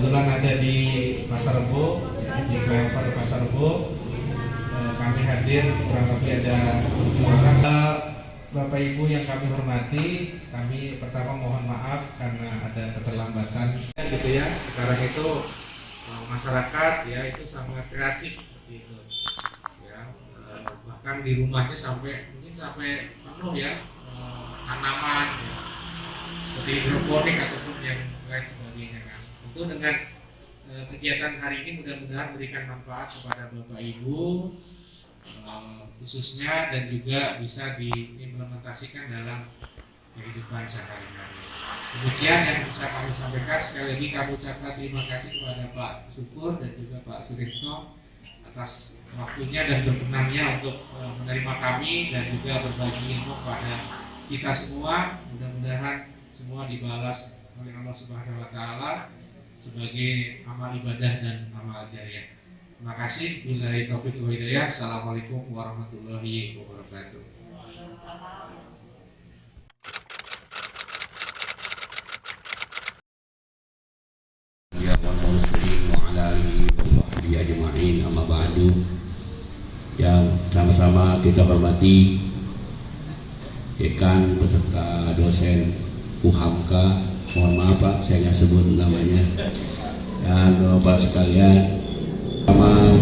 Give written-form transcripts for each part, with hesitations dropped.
kebetulan ada di Pasar Rebo, di flyover Pasar Rebo. Kami hadir kurang lebih ada 7 orang. Bapak Ibu yang kami hormati, kami pertama mohon maaf karena ada keterlambatan. Gitu ya, sekarang itu masyarakat ya itu sangat kreatif seperti itu. Ya, bahkan di rumahnya mungkin sampai penuh ya tanaman ya, seperti hidroponik ataupun yang lain sebagainya kan. Tentu dengan kegiatan hari ini mudah-mudahan memberikan manfaat kepada Bapak Ibu khususnya dan juga bisa diimplementasikan dalam kehidupan sehari-hari. Demikian yang bisa kami sampaikan. Sekali lagi kami ucapkan terima kasih kepada Pak Syukur dan juga Pak Suritno atas waktunya dan berkenannya untuk menerima kami dan juga berbagi ilmu kepada kita semua. Mudah-mudahan semua dibalas oleh Allah Subhanahu wa taala sebagai amal ibadah dan amal jariah. Terima kasih. Billahi taufiq wal hidayah. Assalamualaikum warahmatullahi wabarakatuh. Ya wa muslim wa ala alihi wa sahbihi ajma'in, amma ba'du. Yang sama-sama kita hormati dekan beserta dosen UHAMKA, mohon maaf Pak, saya nggak sebut namanya, dan Bapak sekalian. Pertama,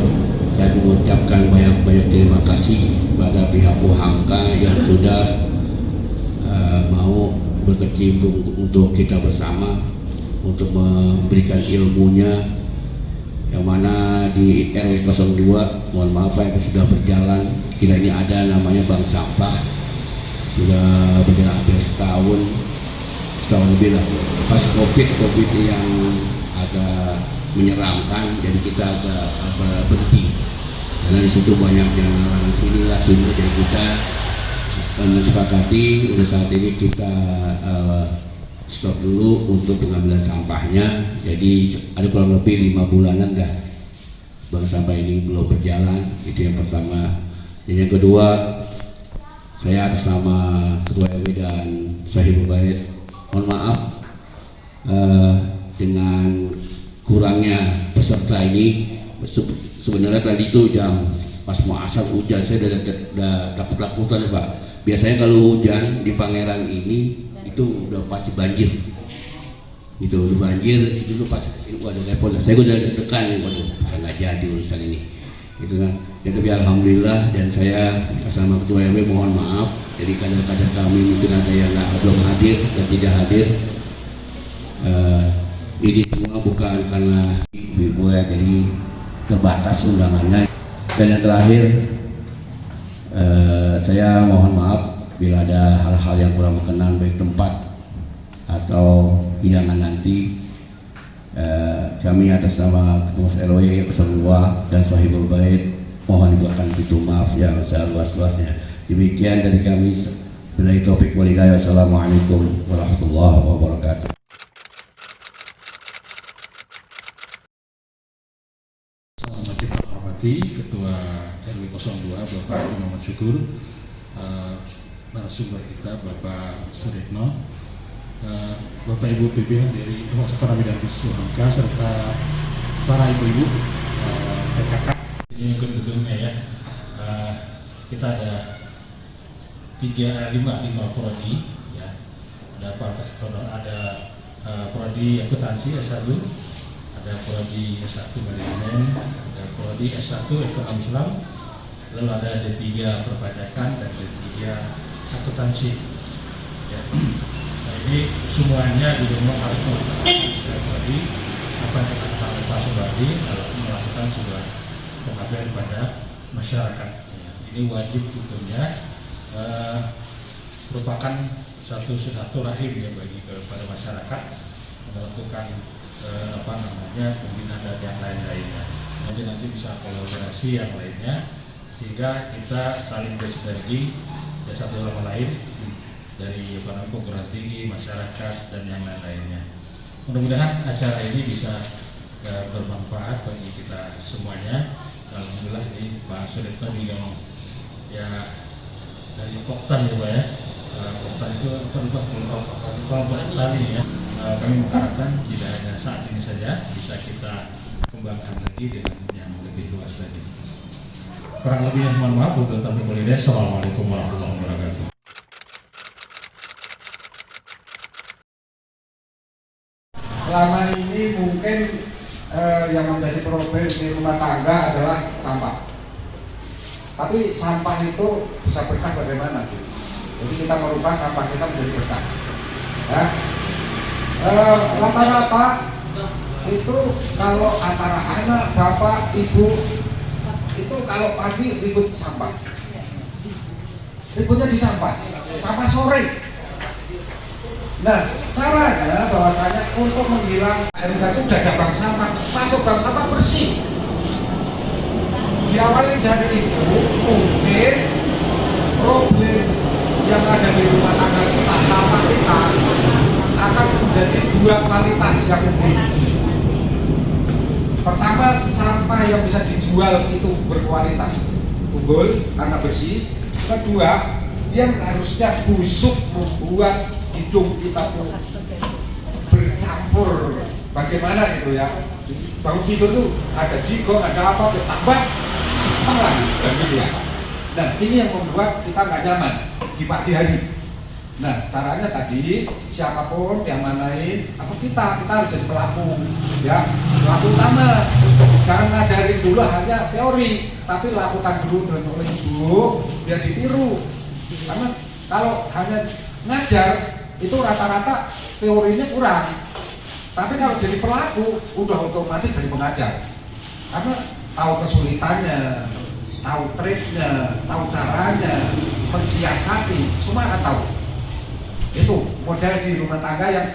saya mengucapkan banyak-banyak terima kasih pada pihak UHAMKA yang sudah mau berkecimpung untuk kita bersama untuk memberikan ilmunya, yang mana di RW 02, mohon maaf Pak, sudah berjalan, kira ini ada namanya Bank Sampah, sudah berjalan hampir setahun lebih lah. Pas COVID yang agak menyeramkan, jadi kita agak berhenti karena di situ banyak yang inilah, sehingga jadi kita menyepakati untuk saat ini kita stop dulu untuk pengambilan sampahnya. Jadi ada kurang lebih 5 bulanan dah bank sampah ini belum berjalan. Itu yang pertama. Dan yang kedua, saya atas nama Ketua RW dan Sahibul Bait mohon maaf dengan kurangnya peserta ini. Sebenarnya tadi itu jam pas mau asar hujan, saya udah takut Pak. Biasanya kalau hujan di Pangeran ini itu udah pasti banjir, itu udah banjir, itu tuh pas kesini waduh repot. Saya udah deg-degan, waduh bisa nggak jadi urusan ini, gitu kan. Ya, tapi alhamdulillah, dan saya sama Ketua RW mohon maaf, jadi kader-kader kami mungkin ada yang belum hadir dan tidak hadir. Ini semua bukan karena ibu ya, jadi terbatas undangannya. Dan yang terakhir, saya mohon maaf bila ada hal-hal yang kurang berkenan baik tempat atau hidangan nanti. Kami atas nama Ketua RW 02 dan Sahibul Bait mohon diberikan pintu maaf yang seluas-luasnya. Demikian dari kami. Billahi taufiq wal hidayah. Assalamualaikum warahmatullahi wabarakatuh. Ketua RW 02 Bapak Muhammad Syukur, narasumber kita Bapak Suritno, Bapak Ibu pimpinan dari para bidang UHAMKA serta para ibu-ibu PKK. Ini gedungnya ya, kita ada 5 prodi ya, ada prodi akuntansi S1, ada prodi S1 manajemen, ada prodi S1 ekonomi Islam, lalu ada D3 perpajakan dan D3 akuntansi. Ya. Nah, ini semuanya juga harus melakukan prodi apa yang dikatakan oleh Pak Subadi dalam melakukan sebuah pengabdian pada masyarakat. Ya. Ini wajib hukumnya merupakan satu silaturahim ya bagi kepada masyarakat, melakukan pembinaan dan yang lain-lainnya. Nanti bisa kolaborasi yang lainnya sehingga kita saling bersinergi ya satu sama lain dari perguruan tinggi, masyarakat dan yang lain-lainnya. Mudah-mudahan acara ini bisa bermanfaat bagi kita semuanya. Alhamdulillah ini Pak Suritno juga ya dari Poktan ya Pak ya. Poktan itu kelompok tani ya. Kami mengharapkan tidak hanya saat ini saja bisa kembangkan lagi dengan yang lebih luas lagi. Kurang lebihnya mohon maaf untuk tamu mulia. Assalamualaikum warahmatullahi wabarakatuh. Selama ini mungkin yang menjadi problem di rumah tangga adalah sampah. Tapi sampah itu bisa berkah bagaimana? Jadi kita merubah sampah kita menjadi berkah. Ya. Rata-rata itu kalau antara anak, bapak, ibu itu kalau pagi ribut sampah, ributnya di sampah sore. Nah, caranya bahwasanya untuk menghilang MK itu udah ada bank sampah, masuk bank sampah bersih. Diawali dari itu mungkin problem yang ada di rumah tangga kita, sampah kita akan menjadi dua kualitas yang lebih. Pertama, sampah yang bisa dijual itu berkualitas unggul karena bersih. Kedua, yang harusnya busuk membuat hidung kita pun bercampur bagaimana gitu ya. Bangun tidur tuh ada jigong, ada apa, tambah sampah lagi gitu ya. Nah, ini yang membuat kita nggak nyaman di pagi hari. Nah, caranya tadi siapapun yang manain, apa kita harus jadi pelaku, ya, pelaku utama. Jangan ngajarin dulu hanya teori, tapi lakukan dulu dengan oleh ibu biar ditiru. Karena kalau hanya ngajar itu rata-rata teorinya kurang. Tapi kalau jadi pelaku, udah otomatis jadi pengajar. Karena tahu kesulitannya, tahu triknya, tahu caranya, mensiasati, semua akan tahu. Itu model di rumah tangga yang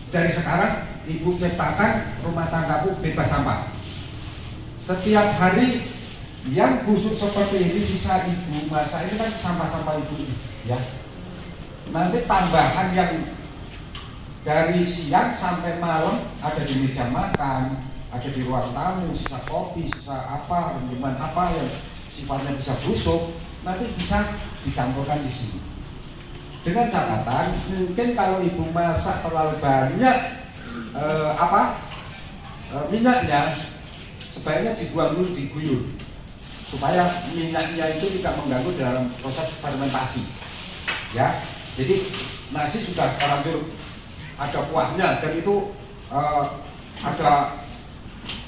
dari sekarang ibu ciptakan rumah tanggaku bebas sampah. Setiap hari yang busuk seperti ini sisa ibu masak ini kan sampah-sampah ibu, ya. Nanti tambahan yang dari siang sampai malam ada di meja makan, ada di ruang tamu, sisa kopi, sisa apa, minuman apa yang sifatnya bisa busuk, nanti bisa dicampurkan di sini. Dengan catatan, mungkin kalau ibu masak terlalu banyak minyaknya, sebaiknya dibuang dulu, diguyur, supaya minyaknya itu tidak mengganggu dalam proses fermentasi. Ya, jadi nasi sudah terlanjur ada kuahnya dan itu ada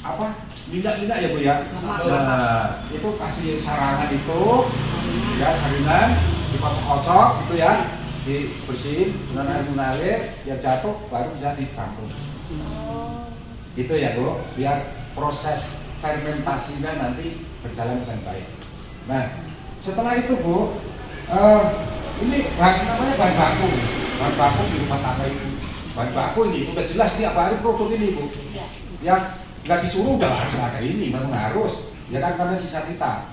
apa minyak-minyak ya Bu ya. Nah, itu kasih sarangan itu, ya saringan dikocok-kocok gitu ya. Dibersihin dengan air mengalir, ya jatuh baru bisa dicampur. Gitu ya Bu, biar proses fermentasinya nanti berjalan dengan baik. Nah, setelah itu Bu, ini namanya bahan baku di rumah tangga itu. Bahan baku ini udah jelas tiap hari produk ini Bu. Ya nggak disuruh udah harus ada ini, memang harus. Ya kan karena sisa kita.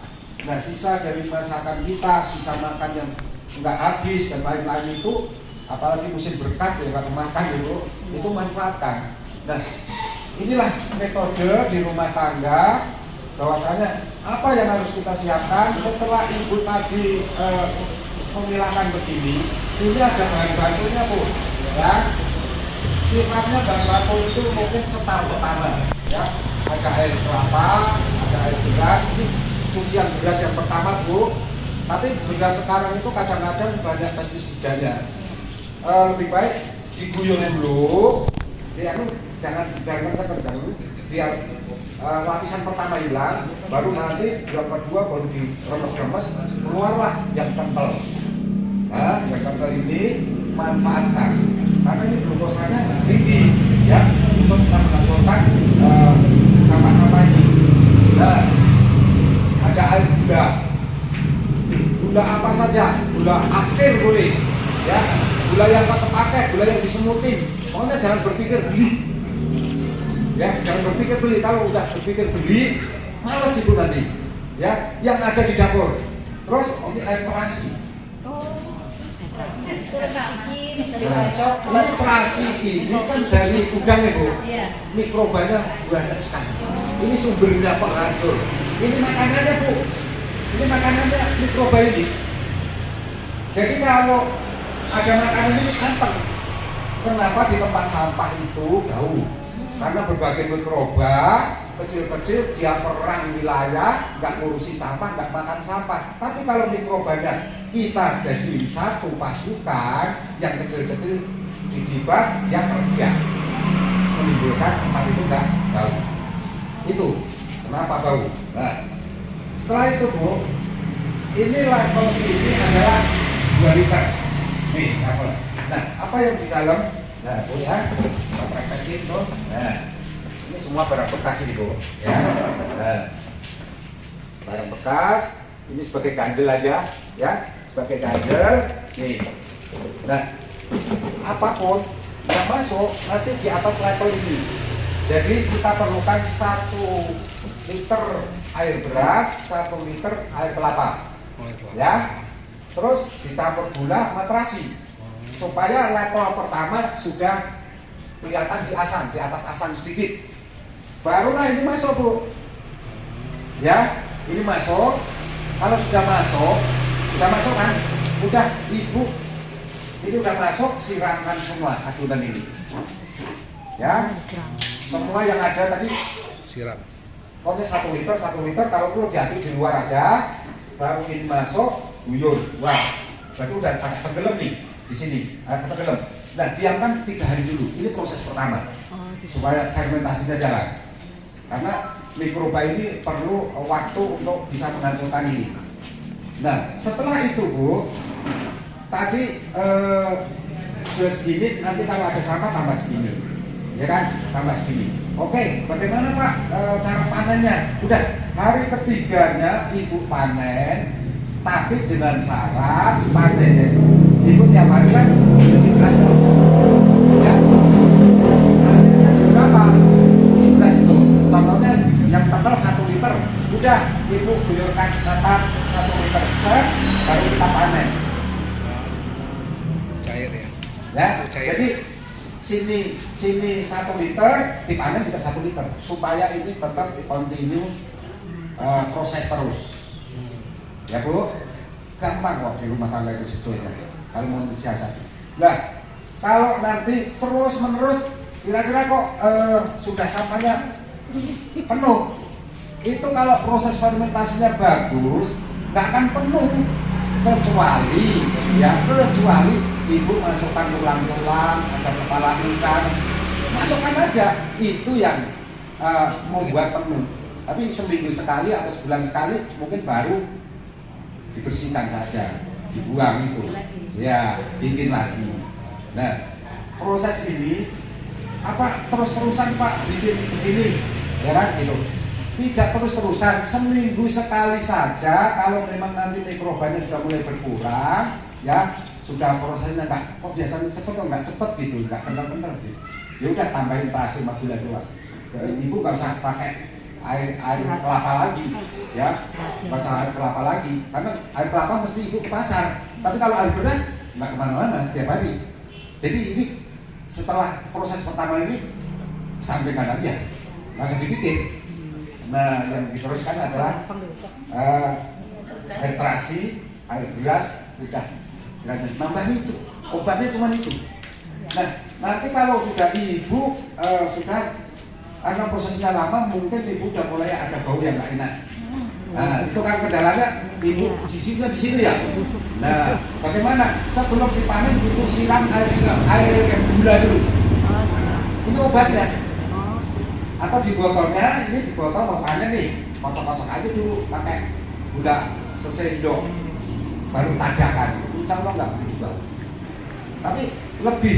Nah, sisa dari masakan kita, sisa makan yang nggak habis dan lain-lain itu, apalagi musim berkat ya kalau makan gitu, itu manfaatkan. Nah, inilah metode di rumah tangga bahwasanya apa yang harus kita siapkan setelah ibu tadi memilahkan begini. Ini ada bahan bakunya Bu, ya. Sifatnya bahan baku itu mungkin setahun pertama, ya. Ada air kelapa, ada air beras. Ini cucian beras yang pertama Bu. Tapi beras sekarang itu kadang-kadang banyak pestisidanya. Lebih baik diguyur dulu, ya, jangan kencang, biar lapisan pertama hilang, baru nanti yang kedua baru diremes-remes, keluarlah yang kental. Nah, yang kental ini manfaatkan, karena ini glukosanya tinggi, ya, untuk bisa menghasilkan sampah-sampah ini. Nah, ada air gula apa saja, gula akhir boleh, ya, gula yang tak terpakai, gula yang disemutin. Pokoknya jangan berpikir beli, ya, jangan berpikir beli. Kalau udah berpikir beli, males itu nanti, ya. Yang ada di dapur. Terus ini air terasi. Ini terasi ini kan dari udang ya Bu. Mikrobanya banyak sekali. Ini sumbernya penghancur. Ini makanannya Bu. Ini makanannya mikroba ini. Jadi kalau ada makanan ini anteng. Kenapa di tempat sampah itu bau? Karena berbagai mikroba kecil-kecil dia perang wilayah, nggak ngurusi sampah, nggak makan sampah. Tapi kalau mikrobanya kita jadi satu pasukan yang kecil-kecil dibas, dia kerja menimbulkan tempat itu nggak bau. Itu kenapa bau. Nah, setelah itu Bu, ini level ini adalah 2 liter. Nih, level. Nah, apa yang di dalam? Nah, Bu ya, kita praktekin tuh. Nah, ini semua barang bekas ini Bu. Ya. Nah, barang bekas. Ini sebagai ganjel aja, ya, sebagai ganjel. Nih. Nah, apapun yang masuk nanti di atas level ini. Jadi kita perlukan 1 liter air beras, 1 liter air kelapa, ya. Terus dicampur gula sama terasi supaya level pertama sudah kelihatan di atas asam sedikit. Barulah ini masuk Bu, ya. Ini masuk. Kalau sudah masuk kan, udah Ibu ini udah masuk, siramkan semua adonan ini, ya. Semua yang ada tadi Siram. pokoknya 1 liter, kalau perlu diaduk di luar aja, baru ini masuk, guyur. Wah, berarti udah agak tenggelam nih di sini, agak tenggelam. Nah, diamkan 3 hari dulu. Ini proses pertama supaya fermentasinya jalan. Karena mikroba ini perlu waktu untuk bisa menghancurkan ini. Nah, setelah itu Bu, tadi sudah segini, nanti kalau ada sampah tambah segini, ya kan, tambah segini. Oke, bagaimana Pak cara panennya? Udah hari ketiganya Ibu panen, tapi dengan syarat panennya itu Ibu tiap hari kan cuci beras tuh, ya. Hasilnya seberapa? Cuci beras itu, contohnya yang tebal 1 liter, udah Ibu guyurkan ke atas 1 liter set, baru kita panen. Cair ya. Ya, Cair. jadi sini 1 liter, dipanen juga 1 liter supaya ini tetap continue proses terus. Ya Bu, gampang kok di rumah tangga itu sebetulnya kalau mau disiasati. Nah, kalau nanti terus menerus kira-kira kok sudah sampahnya penuh, itu kalau proses fermentasinya bagus nggak akan penuh, kecuali Ibu masukkan tulang-tulang, ada kepala ikan, masukkan aja, itu yang membuat penuh. Tapi seminggu sekali atau sebulan sekali mungkin baru dibersihkan saja, dibuang itu, ya, bikin lagi. Nah, proses ini apa terus-terusan Pak bikin begini, ya kan gitu. Tidak terus-terusan, seminggu sekali saja. Kalau memang nanti mikrobanya sudah mulai berkurang, ya sudah prosesnya nggak, kok biasanya cepet kok nggak cepet gitu, nggak benar-benar gitu. Ya udah tambahin terasi sama gula doang. Ibu nggak usah pakai air kelapa lagi, ya, nggak usah air kelapa lagi, karena air kelapa mesti Ibu ke pasar. Tapi kalau air beras nggak kemana-mana tiap hari. Jadi ini setelah proses pertama ini sampaikan aja, nggak usah dibikin. Nah, yang diteruskan adalah air terasi, air beras, udah. Nambahin itu, obatnya cuma itu. Nah, nanti kalau sudah Ibu sudah, karena prosesnya lama, mungkin Ibu udah mulai ada bau yang nggak enak. Nah, itu kan kendalanya Ibu jijiknya di sini ya. Nah, bagaimana? Sebelum dipanen Ibu siram air gula dulu. Ini obatnya. Atau di botolnya, ini di botol mau panen nih, kocok-kocok aja dulu pakai gula sesendok, baru tadakan. Insya Allah nggak berubah. Tapi lebih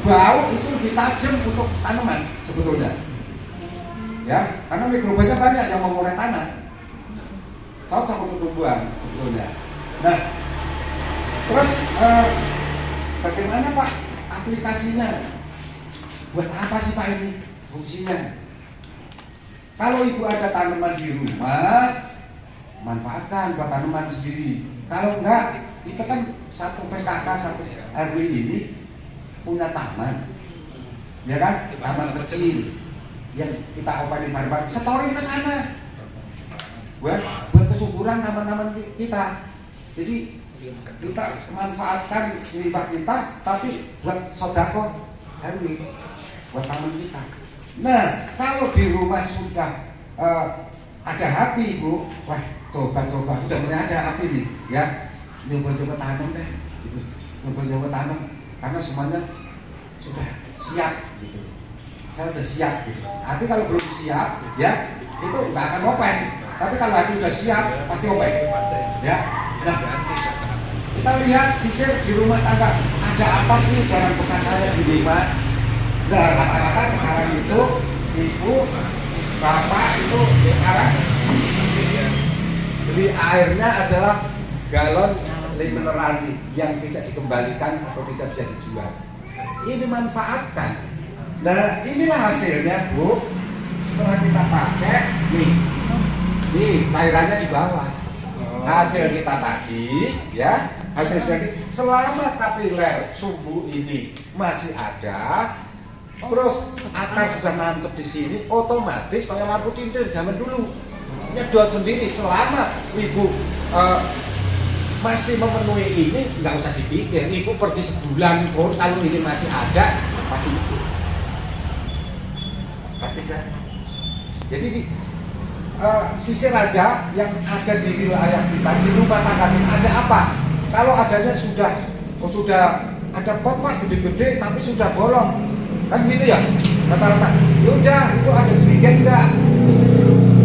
bau itu lebih tajam untuk tanaman sebetulnya. Ya, karena mikrobanya banyak yang mengurai tanah. Cocok untuk tumbuhan sebetulnya. Nah, terus bagaimana Pak aplikasinya? Buat apa sih Pak ini fungsinya? Kalau Ibu ada tanaman di rumah, manfaatkan buat tanaman sendiri. Kalau enggak, kita kan satu PKK, satu RW ini punya taman, ya kan? Taman kecil yang kita opain bareng-bareng, setorin ke sana buat kesuburan taman-taman kita. Jadi kita manfaatkan limbah kita, tapi buat sodako RW, buat taman kita. Nah, kalau di rumah sudah ada hati Bu, wah coba-coba udah mulai ada hati nih, ya coba-coba tanam deh, gitu. Coba-coba tanam karena semuanya sudah siap, gitu. Saya udah siap, gitu. Hati kalau belum siap, ya itu nggak akan open. Tapi kalau hati udah siap, pasti open, ya. Nah, kita lihat sisir di rumah tangga, ada apa sih barang bekas saya di rumah? Nah, rata-rata sekarang itu ibu, bapak itu sekarang beli airnya adalah galon mineral yang tidak dikembalikan atau tidak bisa dijual. Ini manfaatkan. Nah, inilah hasilnya Bu. Setelah kita pakai, nih cairannya di bawah. Hasil kita tadi, ya, hasil tadi selama kapiler sumbu ini masih ada, terus akar sudah nancep di sini, otomatis kayak lampu tintir zaman dulu nyedot sendiri. Selama ibu masih memenuhi ini, nggak usah dipikir. Ibu pergi sebulan pun kalau ini masih ada, pasti itu. Praktis ya. Jadi sisir aja yang ada di wilayah kita, di rumah tangga kita ada apa? Kalau adanya sudah ada pot pak gede-gede tapi sudah bolong, kan gitu ya rata-rata. Yaudah itu ada sedikit enggak?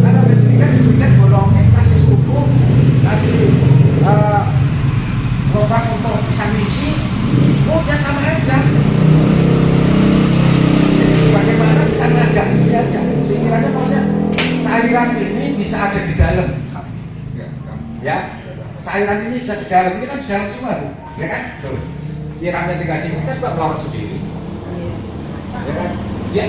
Karena ada sedikit bolongnya, kasih suku, kasih lubang untuk bisa ngisi, udah sama aja. Jadi bagaimana bisa nada ini aja? Pikirannya pokoknya cairan ini bisa ada di dalam, ya. Cairan ini bisa di dalam, ini kan di dalam semua Bu, ya kan? Tuh, pikirannya 3 cm kita juga keluar sendiri, ya kan? Ya.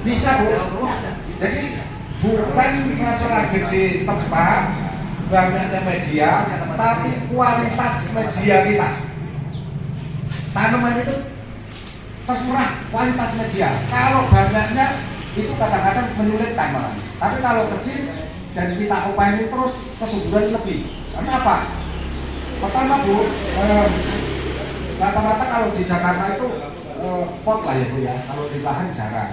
Bisa Bu. Jadi bukan masalah gede tempat, banyaknya media, tapi kualitas media kita. Tanaman itu terserah kualitas media. Kalau banyaknya itu kadang-kadang menyulitkan malah. Tapi kalau kecil dan kita upayain terus, kesuburan lebih. Kenapa? Pertama Bu, rata-rata kalau di Jakarta itu pot lah ya Bu ya. Kalau di lahan jarang.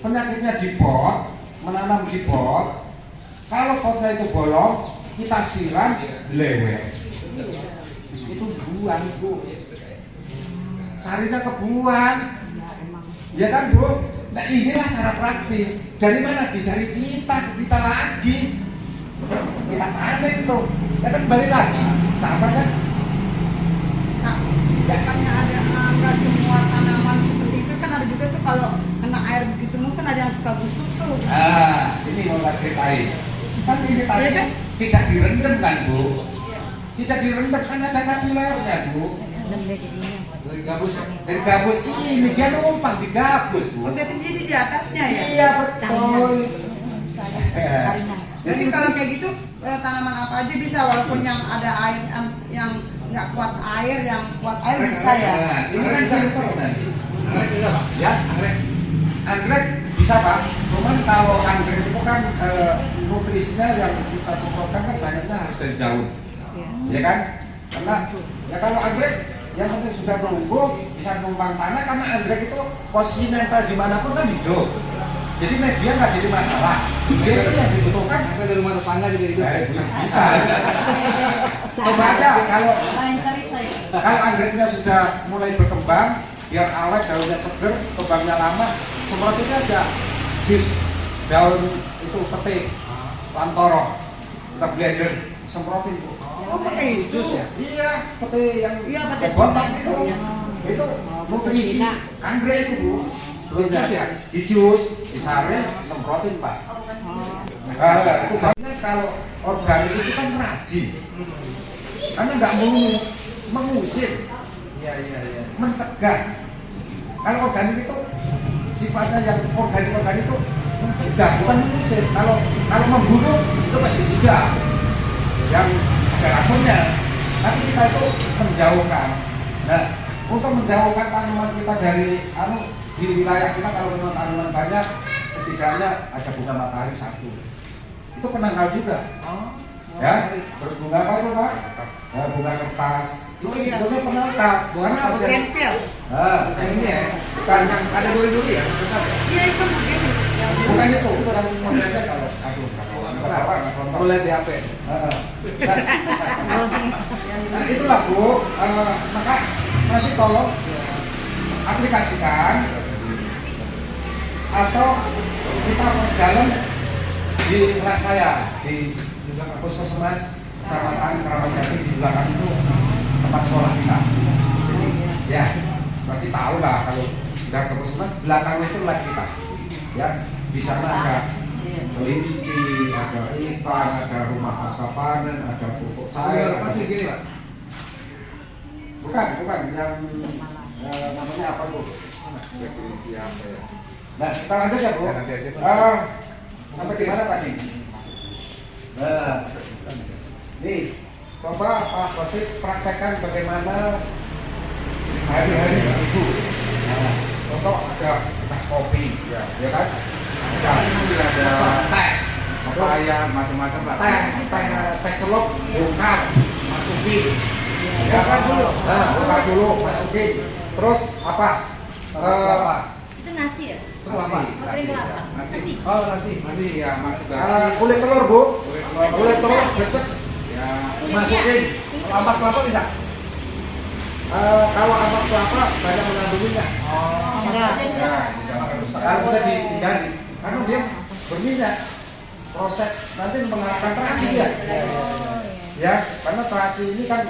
Penyakitnya di pot, menanam di pot. Kalau potnya itu bolong, kita siram lewet. Itu buang Bu. Sarinya kebuang, ya kan Bu? Nah inilah cara praktis. Dari mana? Dari kita lagi. Kita panen tuh, ya kan kembali lagi. Sama kan? Nah, bukannya ada nggak semua tanaman seperti itu kan ada juga tuh kalau kena air begitu mungkin ada yang suka busuk tuh. Ini mau tak ceritain. Kan ini tadi Ya kan? tidak direndam kan Bu? Tidak direndam kan ada kapilernya Bu. Dari gabus ini dia numpang di gabus Bu. Berarti jadi di atasnya ya? Iya betul. Jadi kalau kayak gitu tanaman apa aja bisa walaupun yang ada air yang nggak kuat air, yang kuat air bisa ya? Ini kan contoh nanti. Ya, anggrek bisa Pak. Cuman kalau anggrek itu kan nutrisinya yang kita semprotkan kan banyaknya harus dari daun, ya kan? Karena ya kalau anggrek yang penting sudah tumbuh bisa numpang tanah, karena anggrek itu posisi nempel dimanapun kan hidup. Jadi media nggak jadi masalah. Dia itu yang dibutuhkan. Sampai dari rumah tetangga juga hidup. Bisa. Coba aja kalau anggreknya sudah mulai berkembang, biar awet, daunnya seger, kembangnya lama, semprotin aja jus daun itu pete, lantoro, kita blender, semprotin Bu. Oh pakai jus ya? Iya, pete yang pete botak itu nutrisi anggrek itu Bu. Jus ya, di jus, disaring, semprotin Pak. Itu jadinya kalau organik itu kan rajin, karena nggak mengusir, mencegah. Kalau organik itu sifatnya yang organik itu mencegah, bukan mengusir. Kalau membunuh itu pasti sudah yang ada racunnya. Tapi kita itu menjauhkan. Nah, untuk menjauhkan tanaman kita dari di wilayah kita, kalau memang tanaman banyak, setidaknya ada bunga matahari 1. Itu penangkal juga. Ya, terus bunga apa itu Pak? Nah, bunga kertas. Itu sebetulnya penangkap, bukan apa ya? Tempel. Nah, Yang ini ya, bukan yang ada duri-duri ya? Iya itu begini. bukan itu, yang modelnya kalau Mulai di HP. Heeh. Nah, itulah Bu, maka nanti tolong aplikasikan atau kita dalam di kelas saya di Puskesmas Kecamatan Keramat di belakang itu tempat sekolah kita. Ya, pasti tahu lah kalau sudah ke Puskesmas belakangnya itu lab kita. Ya, di sana ada kelinci, ada ikan, ada rumah pasca panen, ada pupuk cair. Pasti gini Pak. Bukan yang namanya apa Bu? Nah, kita lanjut ya Bu. Sampai di mana tadi? Nah, nih, coba Pak Khotik praktekkan bagaimana hari-hari Ibu. Nah, contoh ada bekas kopi, ya kan? Ada teh, papaya, macam-macam lah. Teh celup, bongkar, masukin. Ya kan dulu. Nah, bongkar dulu, masukin. Terus apa? Itu nasi ya? Itu apa? Nasi kelapa. Nasi. Oh nasi ya masuk Kulit telur Bu, kulit telur becek, Ya. masukin. Ampas kelapa bisa? Kalau ampas kelapa banyak mengandung minyak. Oh. Enggak. Kalau bisa dihindari, karena dia berminyak. Proses nanti mengalahkan terasi dia. Ya, karena terasi ini kan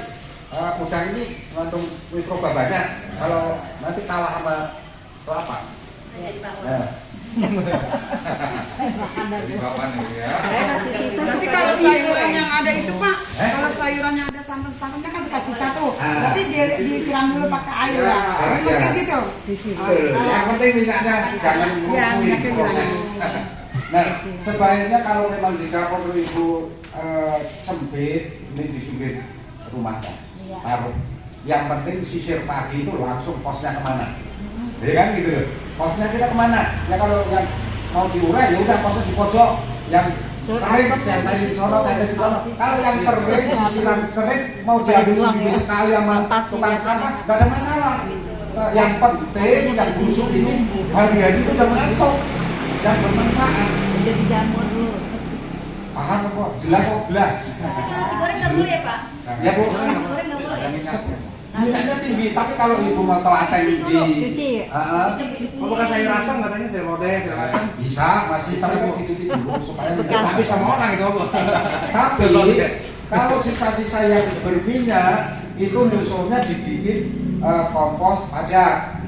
udang ini mengandung mikroba banyak. Kalau nanti kalah sama kelapa. Nah. Nasi sisa. Nanti kalau sayuran yang ada itu Pak, kalau sayurannya ada santan-santannya kan kasih satu. Nanti disiram dulu pakai air ya. Terus ke situ. Yang penting minyaknya jangan musuhin proses. Nah, sebaiknya kalau memang di dapur Ibu sempit, ini di pinggir rumahnya. Taruh. Yang penting sisir pagi itu langsung posnya kemana? Ya kan gitu loh. Posnya kita kemana? Ya kalau yang mau diurai ya udah posnya di pojok. Yang kering jangan di sono, di sono. Kalau yang kering sisiran kering mau dihabis sekali sama tukang sampah nggak ada masalah. Yang penting yang busuk ini hari-hari itu udah masuk dan bermanfaat. Jadi jamur dulu. Paham kok? Jelas kok jelas. Nasi goreng nggak boleh ya Pak? Ya Bu. Nasi goreng nggak boleh. Minyaknya tinggi, tapi kalau Ibu mau telaten Cuci. Apakah sayur asam katanya sayur lodeh, sayur asam? bisa, masih tapi kan dicuci dulu supaya tidak Tapi sama orang itu apa? Tapi kalau sisa-sisa yang berminyak itu musuhnya dibikin kompos padat.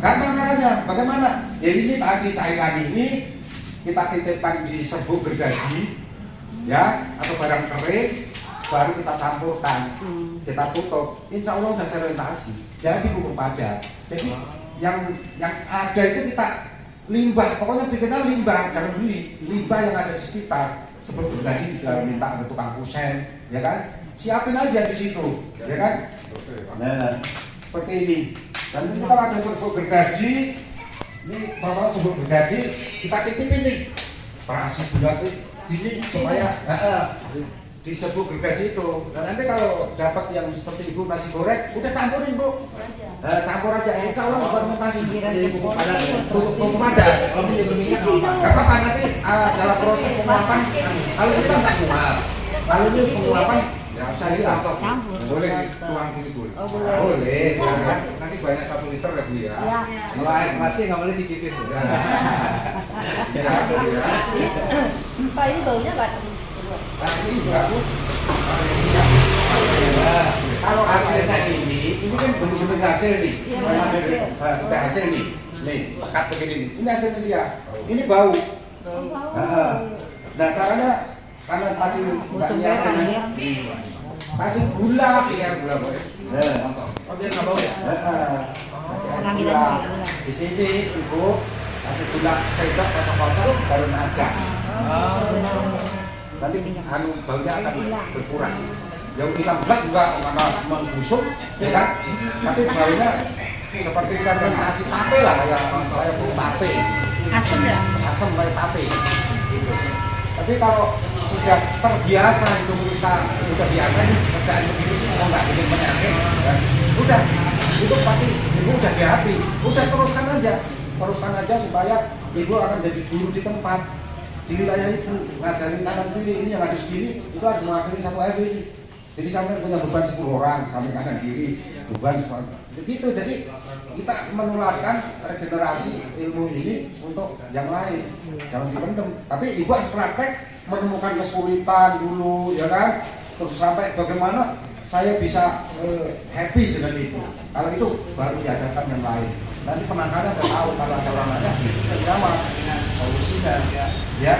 Gampang caranya, bagaimana? Ya ini tadi cairan ini kita titipkan di serbuk gergaji, ya atau barang kering, baru kita campurkan, kita tutup. Insya Allah sudah fermentasi, jadi pupuk padat. Jadi yang ada itu kita limbah, pokoknya bikinnya limbah, jangan beli limbah yang ada di sekitar. Seperti tadi kita minta ke tukang kusen, ya kan? Siapin aja di situ, ya kan? Nah, seperti ini. Dan itu kan ada serbuk gergaji. Ini contohnya serbuk gergaji, kita titipin nih terasi bulat ini supaya di serbuk gergaji itu. Dan nanti kalau dapat yang seperti Ibu nasi goreng, udah campurin Bu. Campur aja, insya Allah fermentasi. Pupuk padat, pupuk padat. Gak apa-apa nanti dalam proses penguapan. Kalau ini kan tak muat. Kalau ini penguapan, ya saya campur. Boleh dituang gini Bu. Oh boleh. Boleh. Nanti banyak 1 liter ya Bu ya. Ya. Kalau air nasi nggak boleh cicipin. Ya Bu ya. Pak ini baunya nggak terus keluar. Nah ini juga Bu. Kalau hasilnya ini kan benar-benar hasil nih. Iya, Memang hasil. udah hasil nih. Nih, pekat begini nih. Ini hasilnya dia. Ini bau. Nah caranya karena tadi Mbak Nia ya. kasih gula. Ini gula Bu. Oh dia nggak bau ya? Kasih air Panggilan gula. gula. Di sini Ibu kasih gula sendok atau kotak baru nada. Nanti baunya akan berkurang. Yang hilang belas juga karena membusuk, ya kan? Tapi baunya seperti fermentasi tape lah, kayak tape. Asam ya? Asam kayak tape. Gitu. Tapi kalau sudah terbiasa itu kita udah biasa nih kerjaan begini mau nggak bikin penyakit ya. Udah itu pasti ibu udah di hati, udah teruskan aja supaya ibu akan jadi guru di tempat di wilayah ibu, ngajarin kanan kiri, ini yang harus kiri itu harus mewakili satu RW ini. Jadi sampai punya beban 10 orang sampai kanan kiri beban begitu. Jadi kita menularkan regenerasi ilmu ini untuk yang lain, jangan dipendam. Tapi ibu harus praktek menemukan kesulitan dulu, ya kan? Terus sampai bagaimana saya bisa happy dengan itu. Kalau itu baru diajarkan yang lain. Nanti penanganan udah tahu kalau ada orang nanya, kita jawab solusinya, ya.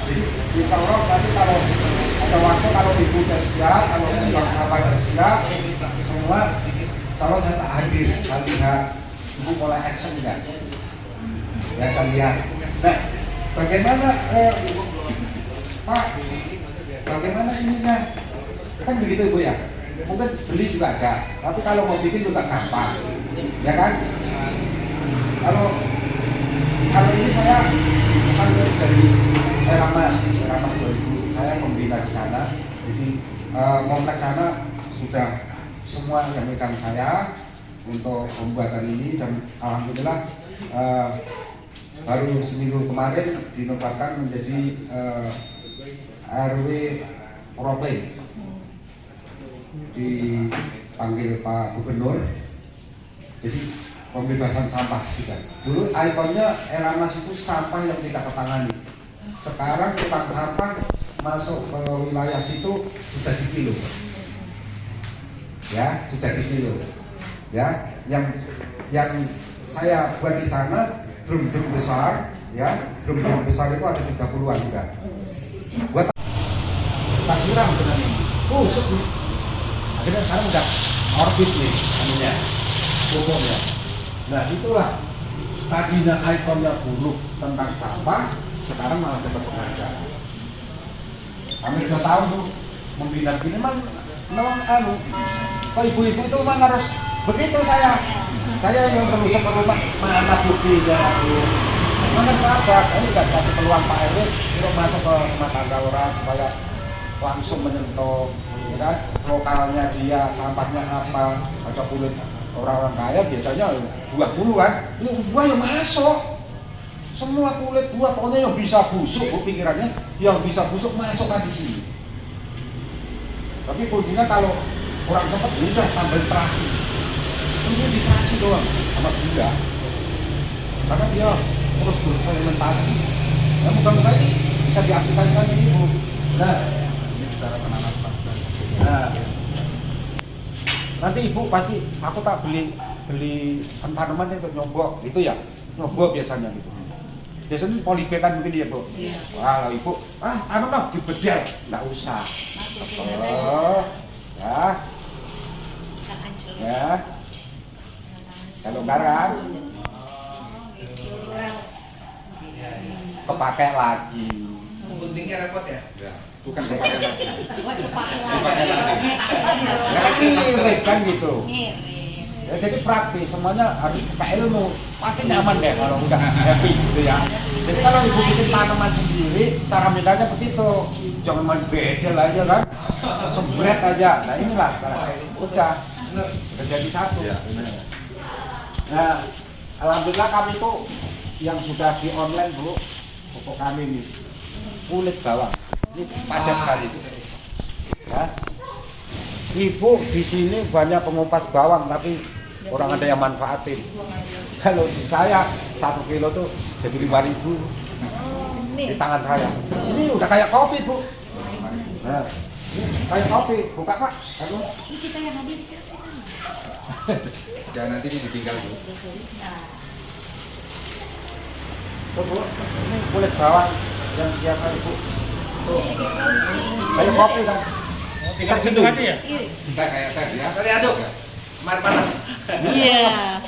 Jadi insya Allah nanti kalau ada waktu, kalau ibu sudah siap, kalau bang sahabat sudah siap, semua kalau saya tak hadir, saya lihat ibu mulai action enggak? Ya saya lihat. Nah, bagaimana Pak? Bagaimana ininya? Kan begitu ibu ya. Mungkin beli juga ada, tapi kalau mau bikin juga gampang, ya kan? Kalau ini saya pesan dari Ramas 2000, saya membina di sana, jadi kompleks sana sudah semua yang megang saya untuk pembuatan ini dan alhamdulillah baru seminggu kemarin dinobatkan menjadi RW Proplay, dipanggil Pak Gubernur, jadi pembebasan sampah juga. Dulu ikonnya Ramas itu sampah yang tidak ketangani. Sekarang tukang sampah masuk ke wilayah situ sudah di kilo. Ya, sudah di kilo. Ya, yang saya buat di sana drum-drum besar, ya, drum-drum besar itu ada 30-an juga. Buat kita siram dengan ini. Akhirnya sekarang udah orbit nih, anunya, pupuknya. Nah itulah tadinya ikonnya buruk tentang sampah, sekarang malah dapat penghargaan. Kami 2 tahun tuh membina begini, memang ibu-ibu itu memang harus begitu. Saya yang berusaha ke rumah, mana buktinya? Mana sahabat? Saya nggak kasih peluang Pak RW untuk masuk ke rumah tangga orang supaya langsung menyentuh, ya kan? Lokalnya dia, sampahnya apa, ada kulit orang-orang kaya biasanya buah dulu kan, ini buah yang masuk, semua kulit buah pokoknya yang bisa busuk, pikirannya yang bisa busuk masukkan di sini. Tapi kuncinya kalau kurang cepat udah tambah terasi, ini diterasi doang sama gula, karena dia terus berfermentasi. Ya mudah-mudahan ini bisa diaplikasikan di ibu. Nah, ini cara penanam. Nah, nanti ibu pasti aku tak beli tanaman itu nyobok gitu ya, nyobok biasanya gitu. Biasanya polybag kan mungkin ya bu. Iya. Wah kalau ibu tanaman dibedel nggak usah. Ya. Kalau garam kepakai lagi. Guntingnya repot ya? Bukan kepakai lagi. Kepakai lagi. Ya kan irit kan gitu. Ya, jadi praktis, semuanya harus pakai ilmu. Pasti nyaman deh kalau udah happy gitu ya. Jadi kalau ibu bikin tanaman sendiri, cara bedanya begitu. Jangan main bedel aja kan, sebret aja. Nah inilah, udah jadi satu. Nah, alhamdulillah kami tuh yang sudah di online bu, pupuk kami nih kulit bawang. Ini padat kali. Ya. Ibu di sini banyak pengupas bawang tapi orang ada yang manfaatin. Kalau di saya 1 kilo tuh jadi 5.000 di tangan saya. Ini udah kayak kopi bu. Nah, ini kayak kopi. Buka pak. Ini kita yang hadir dikasih nama. Jangan nanti ini ditinggal bu. Tuh bu, ini kulit bawang yang biasa ibu. Tuh, kayak kopi kan. Tinggal sentuh aja ya? Kita kayak tadi ya. Kali aduk, mar panas. Iya.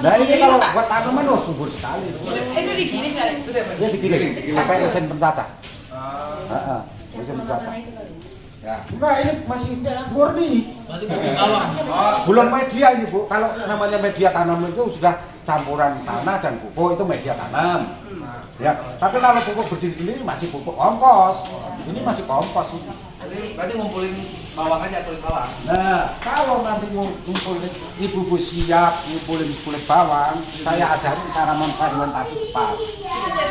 Nah ini kalau buat tanaman loh subur sekali. Itu digiling kali. Itu deh, Dia digiling sampai mesin pencacah. Oh. Mesin pencacah. Ya, enggak ini masih murni. Berarti bubuk bawang. Belum media ini Bu. Kalau namanya media tanam itu sudah campuran tanah dan pupuk itu media tanam. Ya, tapi kalau pupuk berdiri sendiri masih pupuk kompos. Ini masih kompos. Berarti ngumpulin bawang aja, kulit bawang. Nah, kalau nanti ngumpulin ibu-ibu siap ngumpulin kulit bawang, saya ajarin cara fermentasi cepat.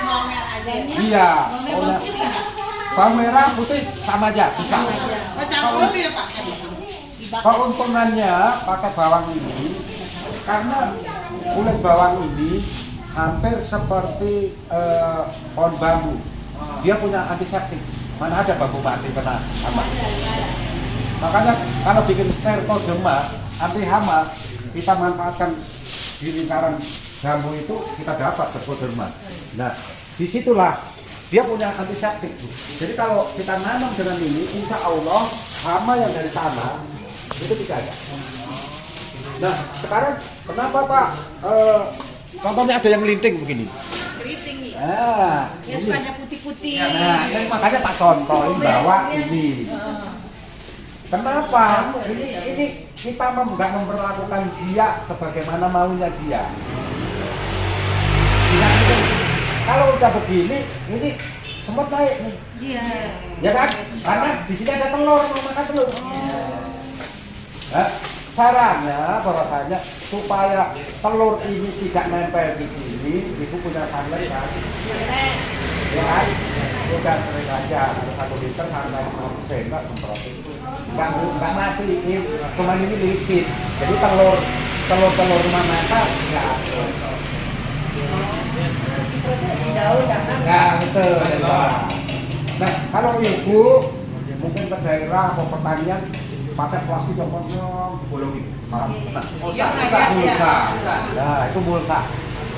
Bawang merah aja ya. Iya, Bawang putih nggak, Pak? bawang merah putih sama aja bisa. Oh, campur dulu ya Pak. Keuntungannya pakai bawang ini karena kulit bawang ini hampir seperti pohon bambu. Dia punya antiseptik. Mana ada bambu mati kena hama. Makanya kalau bikin terpodema anti hama, kita manfaatkan di lingkaran bambu itu kita dapat terpodema. Nah, disitulah dia punya antiseptik. Jadi kalau kita nanam dengan ini, insya Allah hama yang dari tanah itu tidak ada. Nah, sekarang kenapa Pak? Contohnya ada yang linting begini. Keriting nih. Ini. Ya supaya putih-putih. Nah, ini makanya tak contohin bahwa ini. Kenapa? Ini kita nggak memperlakukan dia sebagaimana maunya dia. Kalau udah begini, ini semut naik nih. Iya. Ya kan? Karena di sini ada telur, mau makan telur. Nah, caranya bahwasanya supaya telur ini tidak nempel di sini, ibu punya sunlight kan? Ya kan? Udah sering aja, ada 1 liter sunlight 100 sendok semprotin. Nggak mati, cuma ini licin. Jadi telur rumah mata nggak ada. Nah, betul. Nah, kalau ibu mungkin ke daerah atau pertanian pakai plastik yang konyol dibolongin. Nah, mulsa. Nah, itu mulsa.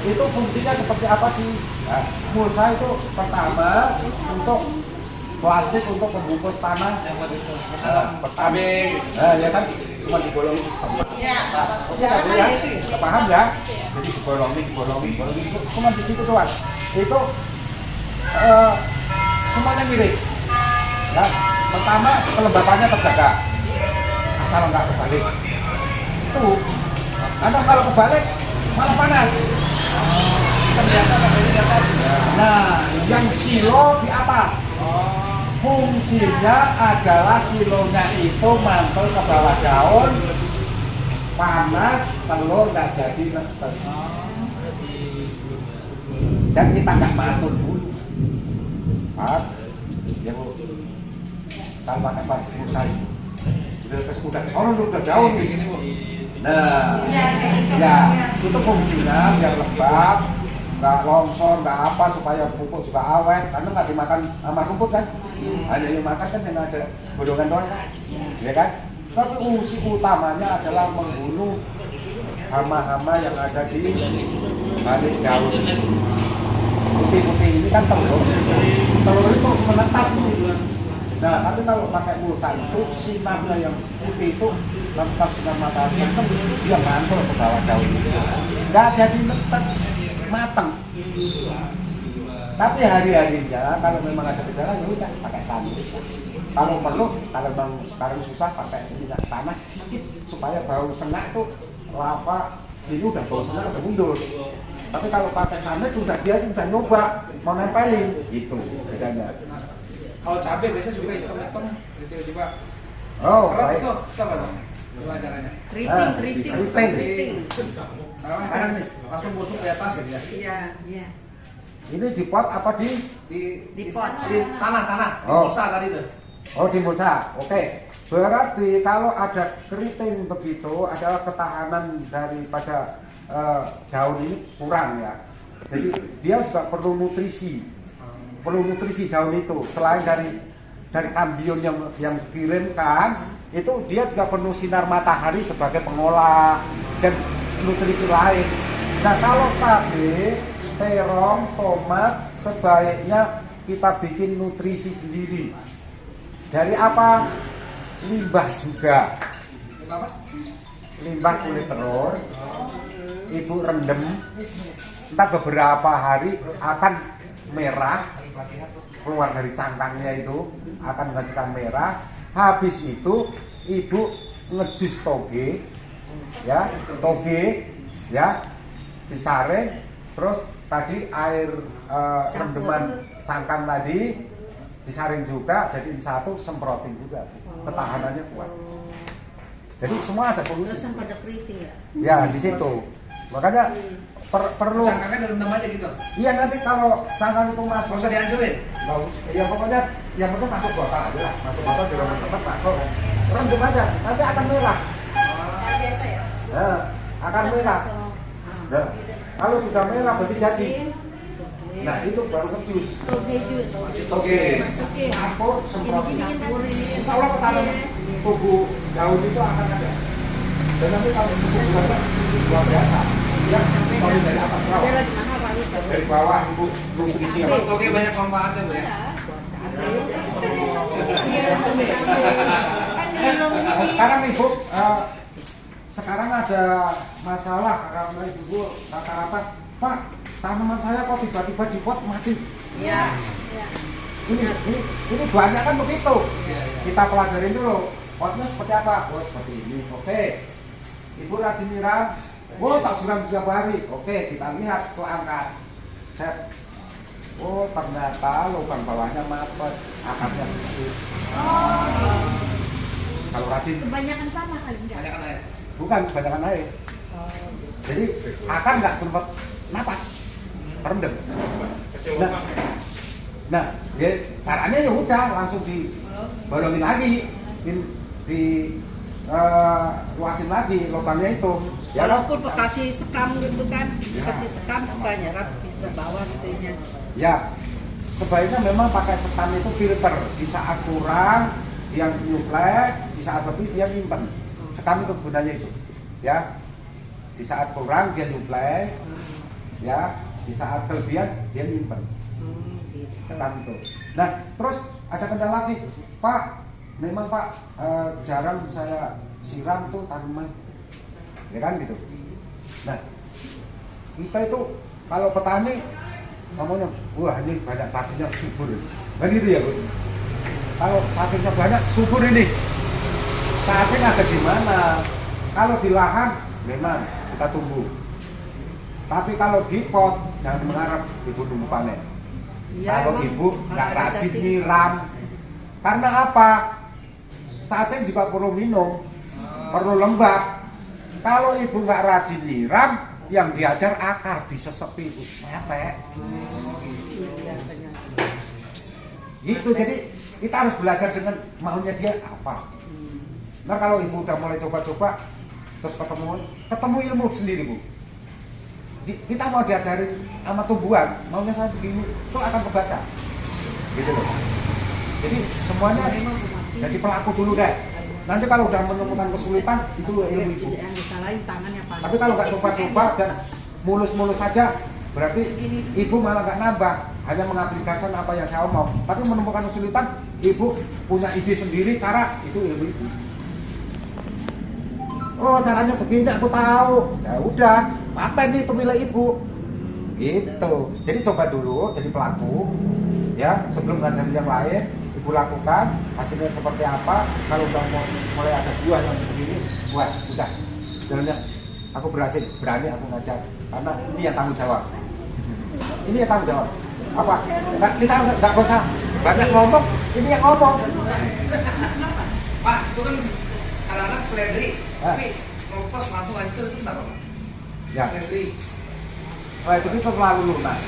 Itu fungsinya seperti apa sih? Nah, mulsa itu pertama untuk plastik untuk membungkus tanah. Tabing. Nah, ya kan cuma dibolongin sama. Ya. Oke, tadi ya. Kita paham ya? Jadi dibolongin itu cuma di situ doang. Itu semuanya mirip. Ya, pertama kelembapannya terjaga. Asal nggak kebalik. Itu. Karena kalau kebalik malah panas. Ternyata sampai di atas. Nah, yang silo di atas. Fungsinya adalah silonya itu mantul ke bawah daun, panas, telur nggak jadi netes. Dan kita nggak mantul dulu. Pak, ya Bu, kalau pakai plastik mulsa itu, udah kesono udah jauh nih. Nah, ya itu fungsinya biar lembab, nggak longsor, nggak apa, supaya pupuk juga awet, karena nggak dimakan sama rumput kan. Hanya yang makan kan yang ada godongan doang kan, ya kan? Tapi fungsi utamanya adalah membunuh hama-hama yang ada di balik daun. Putih-putih ini kan telur itu menetas tuh. Nah, tapi kalau pakai mulsa itu sinarnya yang putih itu lepas sinar matahari kenceng, dia mantul ke bawah daun. Nggak jadi netes, matang. Tapi hari-harinya kalau memang ada gejala ya udah pakai sabun. Kalau perlu, kalau memang sekarang susah pakai minyak panas sedikit supaya bau senak itu lava ini udah bau senak udah mundur. Tapi kalau pakai sunlight udah dia udah nyoba mau nempelin itu bedanya. Kalau cabai biasanya suka hitam-hitam, tiba-tiba. Oh, Kerat baik. itu apa tuh? Itu acaranya. Keriting. Sekarang nih langsung busuk di atas gitu ya. Iya. Ini di pot apa di Di pot. Di tanah. Di Oh. mulsa tadi tuh. Oh, di mulsa. Oke. Berarti kalau ada keriting begitu adalah ketahanan daripada daun ini kurang ya. Jadi dia juga perlu nutrisi daun itu. Selain dari kambion yang dikirimkan, itu dia juga perlu sinar matahari sebagai pengolah dan nutrisi lain. Nah, kalau cabai, terong, tomat sebaiknya kita bikin nutrisi sendiri. Dari apa? Limbah juga. Limbah kulit telur. Ibu rendem, entah beberapa hari akan merah, keluar dari cangkangnya itu akan menghasilkan merah. Habis itu ibu ngejus toge, ya, disaring, terus tadi air rendeman cangkang tadi disaring juga, jadiin satu, semprotin juga, ketahanannya kuat. Jadi semua ada solusi. Terus pada keriting ya? Ya di situ, makanya perlu. Cangkangnya direndam aja gitu. Iya nanti kalau cangkang itu masuk. Nggak usah dihancurin. Nggak usah. Ya pokoknya yang penting masuk botol aja lah, masuk botol di rumah tempat masuk. Rendam aja, nanti akan merah. Kayak biasa ya? Nah, akan merah. Nah, kalau sudah merah berarti jadi. Nah itu baru ngejus. Toge jus. Oke. Masukin. Campur, semprotin. Gini-gini campurin. Insya Allah ketahanan tubuh daun itu akan ada. Dan nanti kalau susu juga luar biasa. Ya, kalau dari atas Dia bawah. lagi mahal Pak Luka. Dari bawah ibu isi apa? Oke, banyak manfaatnya Bu ya. Iya, sama cabai. Kan nyelong Nah, ini. sekarang ibu, sekarang ada masalah karena ibu rata-rata, Pak, tanaman saya kok tiba-tiba di pot mati. Iya. Ini banyak kan begitu. Kita pelajarin dulu. Potnya seperti apa? Oh seperti ini. Oke. Ibu rajin nyiram. Oh tak siram setiap hari. Oke, kita lihat tuh angka. Set. Oh ternyata lubang bawahnya mapet, akarnya kecil. Kalau rajin, Kebanyakan tanah kali enggak? Banyak air. bukan kebanyakan air. Jadi akar nggak sempat napas, terendam. Nah, ya caranya ya udah langsung dibolongin lagi, luasin lagi lubangnya itu. Ya, Walaupun kasih sekam gitu kan, dikasih sekam suka nyerap bisa bawah gitunya. Ya, sebaiknya memang pakai sekam itu filter. Di saat kurang dia nyuplai, di saat lebih dia nyimpen. Sekam itu gunanya itu, ya. Di saat kurang dia nyuplai, ya. Di saat kelebihan dia nyimpen. Sekam itu. Nah, terus ada kendala lagi, Pak. Memang Pak jarang saya siram tuh tanaman, ya kan gitu. Nah, kita itu kalau petani ngomongnya, wah ini banyak cacingnya subur, kan gitu ya Bu. Kalau cacingnya banyak subur ini, cacing ada di mana? Kalau di lahan memang kita tumbuh, tapi kalau di pot jangan mengharap ibu tunggu panen. Iya, Kalau emang ibu nggak ada rajin cacing. nyiram, karena apa? Cacing juga perlu minum, perlu lembab. Kalau ibu nggak rajin nyiram, yang diajar akar disesepi, mete. Gitu, jadi kita harus belajar dengan maunya dia apa. Nah kalau ibu udah mulai coba-coba, terus ketemu ilmu sendiri Bu. Kita mau diajarin sama tumbuhan, maunya saya begini, itu akan kebaca. Gitu loh. Jadi semuanya jadi pelaku dulu deh. Nanti kalau udah menemukan kesulitan, itu ilmu ibu. Yang disalahin tangannya panas. Tapi kalau nggak coba-coba dan mulus-mulus saja, berarti ibu malah nggak nambah, hanya mengaplikasikan apa yang saya omong. Tapi menemukan kesulitan, ibu punya ide sendiri cara, itu ilmu ibu. Oh caranya begini, aku tahu. Ya udah, paten itu milik ibu. Gitu. Jadi coba dulu, jadi pelaku, ya sebelum ngajarin yang lain, ibu lakukan, hasilnya seperti apa. Kalau udah mulai ada buah yang begini, wah udah, jalannya aku berhasil, berani aku ngajar. Karena ini yang tanggung jawab. Ini yang tanggung jawab. Apa? Kita nggak usah banyak ngomong, ini yang ngomong. Pak, itu kan anak-anak seledri, tapi ngopos langsung hancur itu apa Pak? Ya. Seledri. Nah itu terlalu lunak.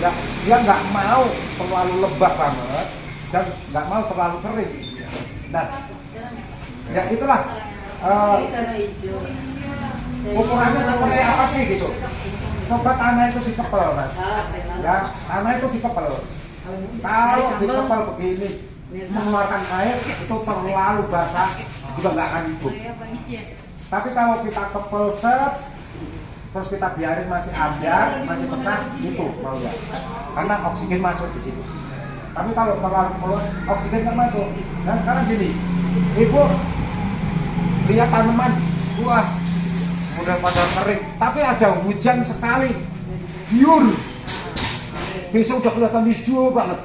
Ya, dia nggak mau terlalu lembab banget dan nggak mau terlalu kering. Nah, ya itulah ukurannya seperti apa sih gitu. Coba tanah itu dikepel Mas. Ya, tanah itu dikepel. Kalau dikepel begini mengeluarkan air itu terlalu basah juga nggak akan hidup. Tapi kalau kita kepel set, terus kita biarin masih ambiar, masih pecah, itu mau ya. Karena oksigen masuk di situ. Tapi kalau terlalu keluar, oksigen nggak masuk. Nah sekarang gini, ibu lihat tanaman, wah udah pada kering, tapi ada hujan sekali, biur. Besok udah kelihatan hijau banget.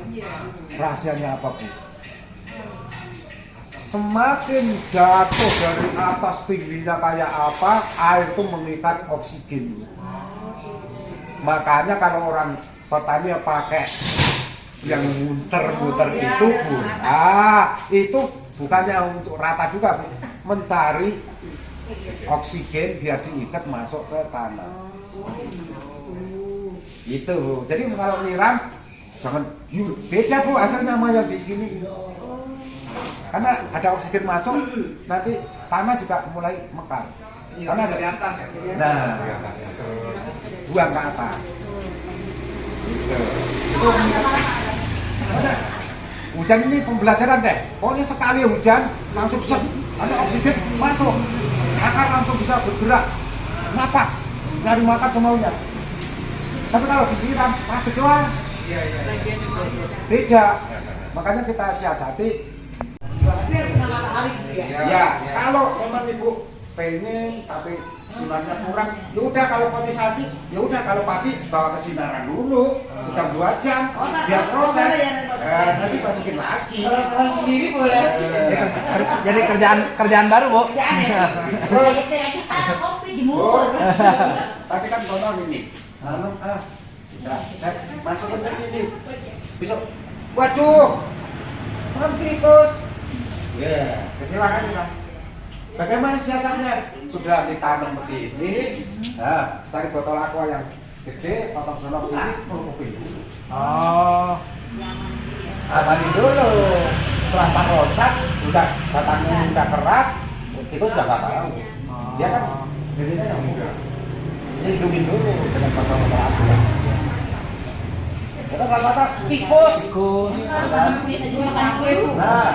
Rahasianya apa Bu? semakin jatuh dari atas tingginya kayak apa, air itu mengikat oksigen. Makanya kalau orang petani pakai yang muter-muter itu, Bu, itu bukannya untuk rata juga, Bu, mencari oksigen biar diikat masuk ke tanah. Itu, Bu. Jadi kalau nyiram jangan beda, Bu, hasilnya sama yang di sini. Karena ada oksigen masuk, nanti tanah juga mulai mekar. Karena dari atas ya. Nah, buang ke atas. Itu. Hujan ini pembelajaran deh. Pokoknya sekali hujan langsung set, ada oksigen masuk, akar langsung bisa bergerak, napas, nyari makan semaunya. Tapi kalau disiram, pakai doang. Beda. Makanya kita siasati. Tapi harus kena matahari gitu ya. Ya, kalau memang ibu pengen tapi sinarnya kurang, ya udah kalau potisasi, ya udah kalau pagi bawa ke sinaran dulu sejam 2 jam, biar proses. Nanti masukin lagi. Kalau sendiri boleh. Jadi kerjaan baru, Bu. Terus, Kopi jemur. tapi kan konon ini, udah, saya masukin ke sini. Besok, waduh, makan tikus. Ya, kesilakan kita. Bagaimana siasatnya? Sudah ditanam begini, nah, cari botol aqua yang gede, potong sono sini, tutupi dulu. Oh. Amanin dulu. Setelah tak loncat, udah batangnya udah keras, tikus sudah nggak tahu. Dia kan jadinya yang muda. Jadi hidupin dulu dengan botol-botol aqua. Kita kata tikus. Nah,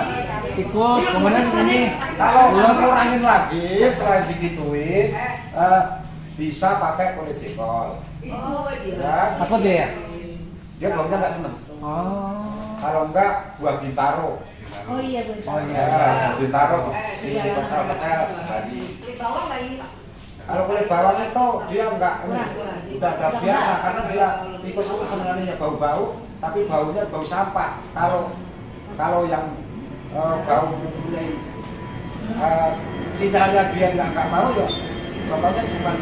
Tikus, kemudian sini. kalau kurangin lagi, selain digituin, bisa pakai kulit jengkol. Ya, Takut dia ya? dia baunya nggak seneng. Oh. Kalau enggak, buah bintaro. Oh iya, Bu. Ya, bintaro tuh, ini dipecel-pecel tadi. Kalau kulit bawang itu dia enggak, udah biasa karena dia tikus itu sebenarnya bau-bau, tapi baunya bau sampah. Kalau yang bau mempunyai sinyalnya dia nggak mau ya, contohnya cuma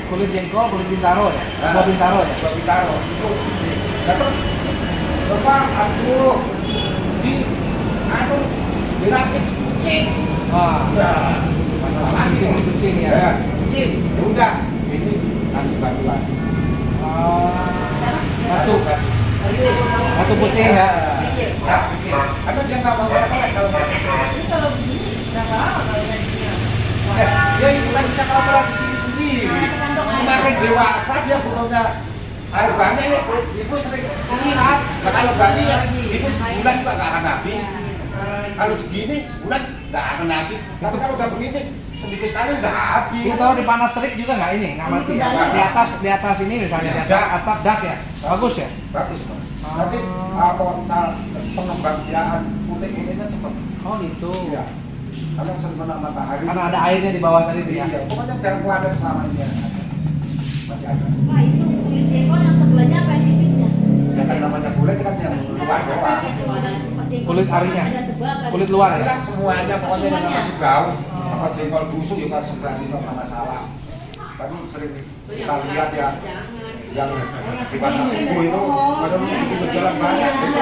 Kulit jengkol, kulit bintaro ya? Nah, Buah bintaro ya? buah bintaro itu. Nah terus, Bapak, aduh, dirakit kucing. Wah. Ya, masalah lagi. Kucing ya? Ya, kucing. Ya udah, ini kasih bantuan. Batu. Batu putih ya? Ya, karena dia nggak mau kolek kalau dia itu kan bisa kalau di sini sendiri. Semakin dewasa dia butuhnya air banyak ya, ibu sering lihat. Nah, kalau banyak ya, ibu sebulan juga nggak akan habis. Kalau segini sebulan nggak akan habis. Tapi kalau udah begini sedikit sekali udah habis. Ini kalau dipanas terik juga nggak ini? Nggak mati ya? Di atas ini misalnya, di atas atap dak ya? Bagus ya? Bagus, Mas. Nanti pengembang biakan putih-putihnya cepat. Oh gitu. Iya. Karena sering kena matahari. Karena ada airnya di bawah tadi tuh ya? Iya, pokoknya jangan keluar selama ini ya. Masih ada. Wah, itu kulit jengkol yang tebalnya apa yang tipisnya? Ya kan namanya kulit kan yang luar doang. Kulit arinya? Kulit luar ya? Lah semuanya pokoknya yang masuk gaul. Apa jengkol busuk juga sebenarnya itu nggak masalah. Tapi sering kita lihat ya yang di pasar Minggu itu ada itu berjalan banyak gitu.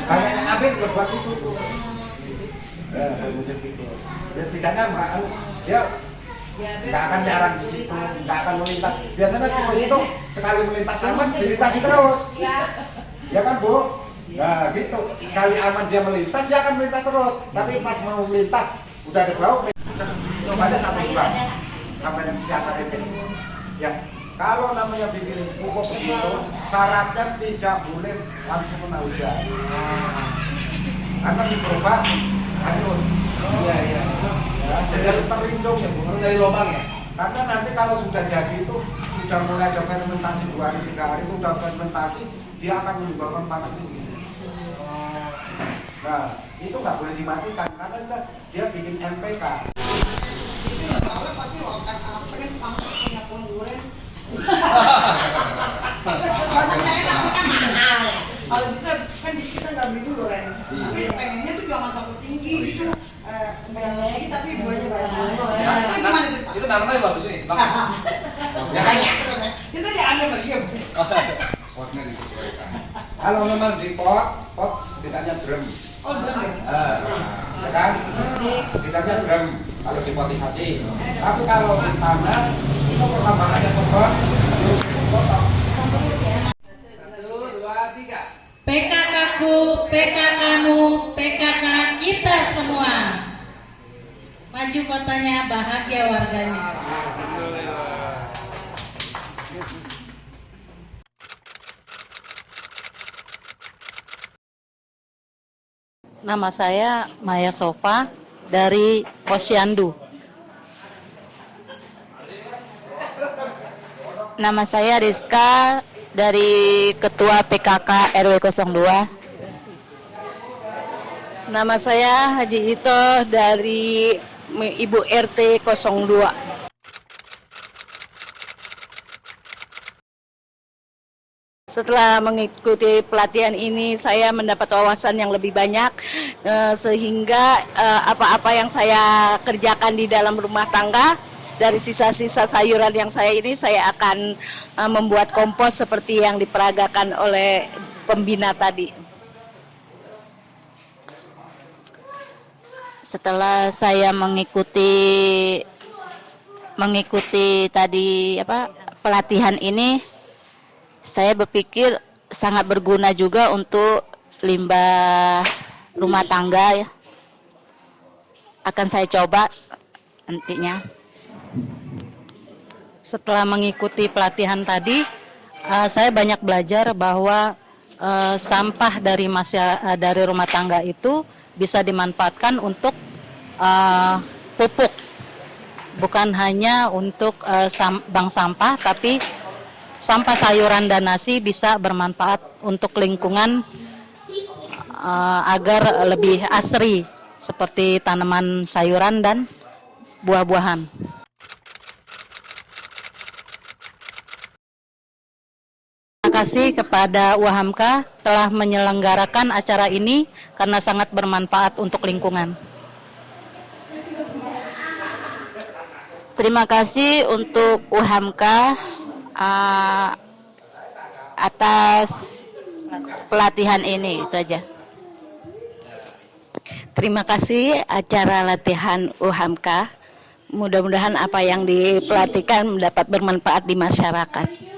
Banyak yang ambil buat itu tuh. Ya, musik itu. Ya setidaknya Mbak dia nggak akan jarang di situ, nggak akan melintas. Biasanya tikus itu sekali melintas aman, dilintasi terus. Ya kan, Bu? Nah, gitu. Sekali aman dia melintas, dia akan melintas terus. Tapi pas mau melintas, udah ada bau, cobanya sampai bulan. Sampai siasat itu. Ya, kalau namanya bikin pupuk begitu, syaratnya tidak boleh langsung kena hujan. Karena mikroba hanyut. Iya, iya. Ya, jadi harus terlindung ya, Bu. Harus dari lubang ya? Karena nanti kalau sudah jadi itu sudah mulai ada fermentasi 2 hari 3 hari itu udah fermentasi, dia akan menimbulkan panas tinggi. Nah, itu nggak boleh dimatikan karena dia bikin MPK. Kalau bisa kan kita nggak beli dulu Ren. Tapi pengennya tuh jangan sampai tinggi gitu. nanamnya bagus ini. Jangan ya. Kita diambil lagi ya. Potnya disesuaikan. Kalau memang di pot setidaknya drum. Oh, benar. Ya kan? Setidaknya drum kalau dipotisasi. Tapi kalau di tanah itu pertambangannya cepat. Potong. 1, 2, 3. PKK-ku, PKK-mu, PKK kita semua. Maju kotanya, bahagia warganya. Nama saya Maya Sofa dari Posyandu. Nama saya Rizka dari Ketua PKK RW 02. Nama saya Haji Ito dari Ibu RT 02. Setelah mengikuti pelatihan ini, saya mendapat wawasan yang lebih banyak, sehingga apa-apa yang saya kerjakan di dalam rumah tangga, dari sisa-sisa sayuran yang saya akan membuat kompos seperti yang diperagakan oleh pembina tadi. Setelah saya mengikuti tadi pelatihan ini, saya berpikir sangat berguna juga untuk limbah rumah tangga ya. Akan saya coba nantinya. Setelah mengikuti pelatihan tadi, saya banyak belajar bahwa sampah dari rumah tangga itu bisa dimanfaatkan untuk pupuk, bukan hanya untuk bank sampah, tapi sampah sayuran dan nasi bisa bermanfaat untuk lingkungan agar lebih asri, seperti tanaman sayuran dan buah-buahan. Terima kasih kepada UHAMKA telah menyelenggarakan acara ini karena sangat bermanfaat untuk lingkungan. Terima kasih untuk UHAMKA atas pelatihan ini, itu aja. Terima kasih acara latihan UHAMKA. Mudah-mudahan apa yang dipelatihkan dapat bermanfaat di masyarakat.